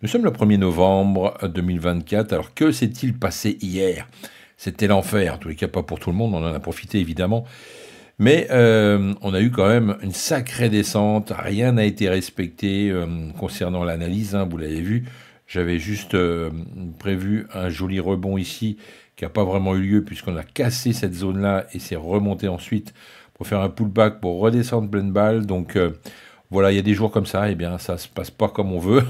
Nous sommes le 1er novembre 2024. Alors que s'est-il passé hier? C'était l'enfer, en tous les cas pas pour tout le monde, on en a profité évidemment. Mais on a eu quand même une sacrée descente, rien n'a été respecté concernant l'analyse, hein, vous l'avez vu. J'avais juste prévu un joli rebond ici qui n'a pas vraiment eu lieu puisqu'on a cassé cette zone-là et c'est remonté ensuite pour faire un pullback pour redescendre pleine balle. Donc voilà, il y a des jours comme ça, et bien ça se passe pas comme on veut.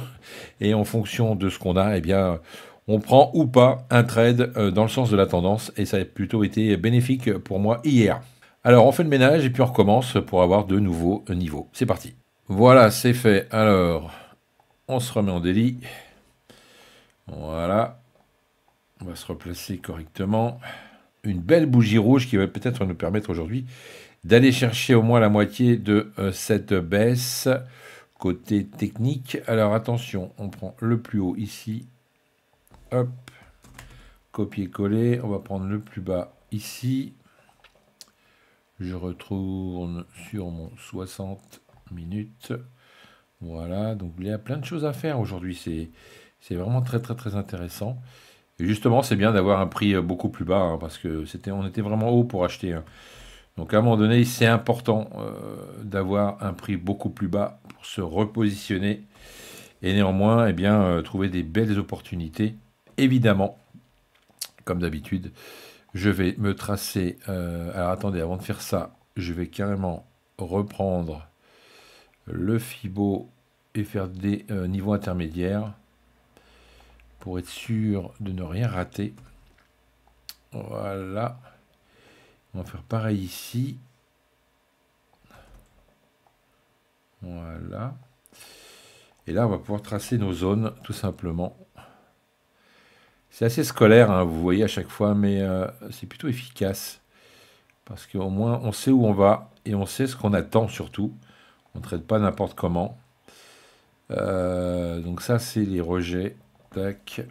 Et en fonction de ce qu'on a, eh bien on prend ou pas un trade dans le sens de la tendance et ça a plutôt été bénéfique pour moi hier. Alors on fait le ménage et puis on recommence pour avoir de nouveaux niveaux. C'est parti. Voilà, c'est fait. Alors, on se remet en délit. Voilà. On va se replacer correctement. Une belle bougie rouge qui va peut-être nous permettre aujourd'hui d'aller chercher au moins la moitié de cette baisse côté technique. Alors attention, on prend le plus haut ici. Hop. Copier-coller. On va prendre le plus bas ici. Je retourne sur mon 60 minutes. Voilà, donc il y a plein de choses à faire aujourd'hui. C'est vraiment très très très intéressant. Et justement, c'est bien d'avoir un prix beaucoup plus bas, hein, parce que on était vraiment haut pour acheter. Hein. Donc à un moment donné, c'est important d'avoir un prix beaucoup plus bas pour se repositionner. Et néanmoins, eh bien, trouver des belles opportunités. Évidemment, comme d'habitude, je vais me tracer... alors attendez, avant de faire ça, je vais carrément reprendre le Fibo et faire des niveaux intermédiaires pour être sûr de ne rien rater. Voilà. On va faire pareil ici. Voilà. Et là, on va pouvoir tracer nos zones, tout simplement. C'est assez scolaire, hein, vous voyez à chaque fois, mais c'est plutôt efficace. Parce qu'au moins, on sait où on va et on sait ce qu'on attend surtout. On ne traite pas n'importe comment. Donc ça, c'est les rejets. Tac.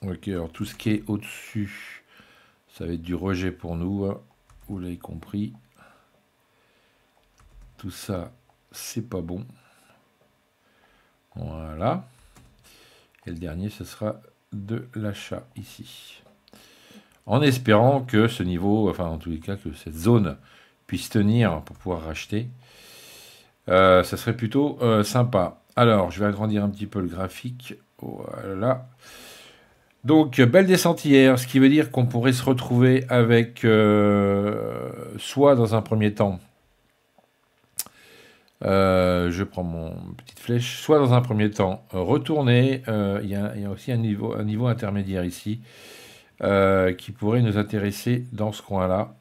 Ok, alors tout ce qui est au-dessus, ça va être du rejet pour nous. Hein. Vous l'avez compris. Tout ça, c'est pas bon. Voilà. Et le dernier, ce sera de l'achat ici. En espérant que ce niveau, enfin en tous les cas, que cette zone puisse tenir pour pouvoir racheter. Ça serait plutôt sympa. Alors, je vais agrandir un petit peu le graphique. Voilà. Donc, belle descente hier, ce qui veut dire qu'on pourrait se retrouver avec, soit dans un premier temps, je prends mon petite flèche, soit dans un premier temps, retourner, il y a aussi un niveau intermédiaire ici, qui pourrait nous intéresser dans ce coin-là.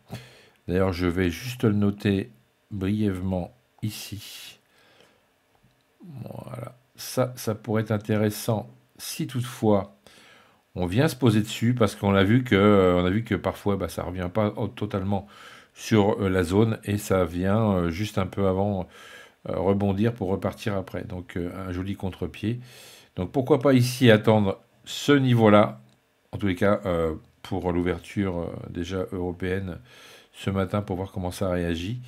D'ailleurs, je vais juste le noter brièvement ici. Voilà, ça pourrait être intéressant si toutefois on vient se poser dessus, parce qu'on a vu que parfois ça ne revient pas totalement sur la zone et ça vient juste un peu avant rebondir pour repartir après. Donc un joli contre-pied. Donc pourquoi pas ici attendre ce niveau-là, en tous les cas pour l'ouverture déjà européenne ce matin pour voir comment ça réagit.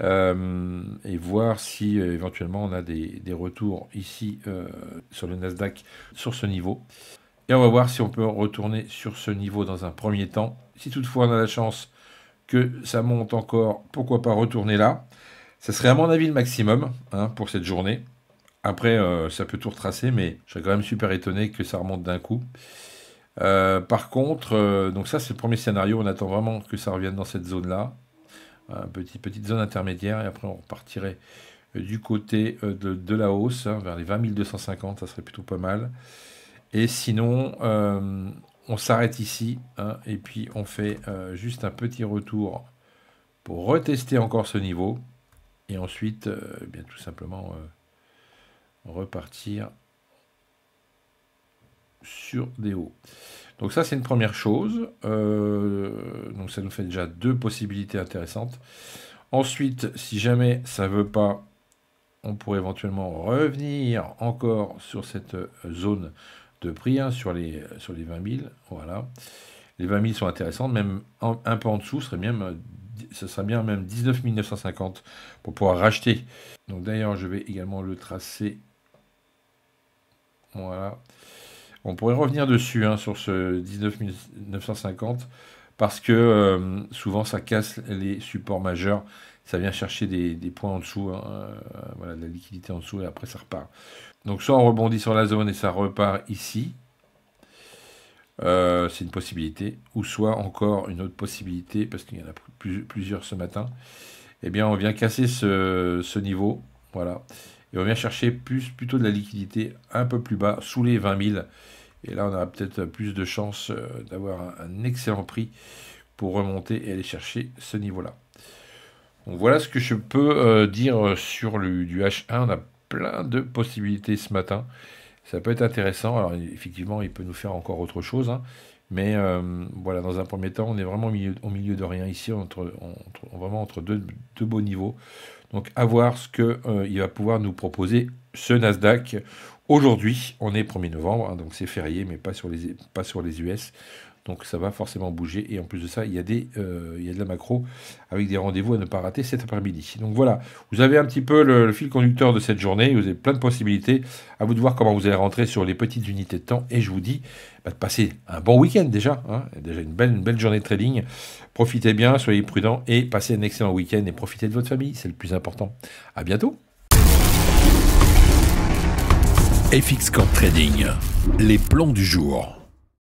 Et voir si éventuellement on a des retours ici sur le Nasdaq sur ce niveau. Et on va voir si on peut retourner sur ce niveau dans un premier temps. Si toutefois on a la chance que ça monte encore, pourquoi pas retourner là. Ça serait à mon avis le maximum hein, pour cette journée. Après, ça peut tout retracer, mais je serais quand même super étonné que ça remonte d'un coup. Par contre, donc ça c'est le premier scénario, on attend vraiment que ça revienne dans cette zone-là. Petite zone intermédiaire, et après on repartirait du côté de la hausse, hein, vers les 20 250, ça serait plutôt pas mal. Et sinon, on s'arrête ici, hein, et puis on fait juste un petit retour pour retester encore ce niveau, et ensuite, eh bien, tout simplement repartir sur des hauts. Donc ça, c'est une première chose. Donc ça nous fait déjà deux possibilités intéressantes. Ensuite, si jamais ça ne veut pas, on pourrait éventuellement revenir encore sur cette zone de prix, hein, sur les 20 000. Voilà. Les 20 000 sont intéressantes, même un peu en dessous, ce serait bien même 19 950 pour pouvoir racheter. Donc d'ailleurs, je vais également le tracer Voilà. On pourrait revenir dessus, hein, sur ce 19 950, parce que souvent ça casse les supports majeurs, ça vient chercher des points en dessous, hein, voilà, de la liquidité en dessous, et après ça repart. Donc soit on rebondit sur la zone et ça repart ici, c'est une possibilité, ou soit encore une autre possibilité, parce qu'il y en a plusieurs ce matin, eh bien on vient casser ce niveau, voilà, et on vient chercher plutôt de la liquidité un peu plus bas, sous les 20 000, et là on aura peut-être plus de chances d'avoir un excellent prix pour remonter et aller chercher ce niveau-là. Donc voilà ce que je peux dire sur du H1, on a plein de possibilités ce matin. Ça peut être intéressant. Alors, effectivement, il peut nous faire encore autre chose, hein. Mais voilà, dans un premier temps, on est vraiment au milieu de rien ici, vraiment entre deux beaux niveaux. Donc, à voir ce qu'il va pouvoir nous proposer ce Nasdaq. Aujourd'hui, on est 1er novembre, hein, donc c'est férié, mais pas sur les US. Donc ça va forcément bouger. Et en plus de ça, il y a de la macro avec des rendez-vous à ne pas rater cet après-midi. Donc voilà, vous avez un petit peu le fil conducteur de cette journée. Vous avez plein de possibilités. À vous de voir comment vous allez rentrer sur les petites unités de temps. Et je vous dis de passer un bon week-end déjà. Hein, déjà une belle journée de trading. Profitez bien, soyez prudents et passez un excellent week-end et profitez de votre famille. C'est le plus important. À bientôt. FX Corp Trading, les plans du jour.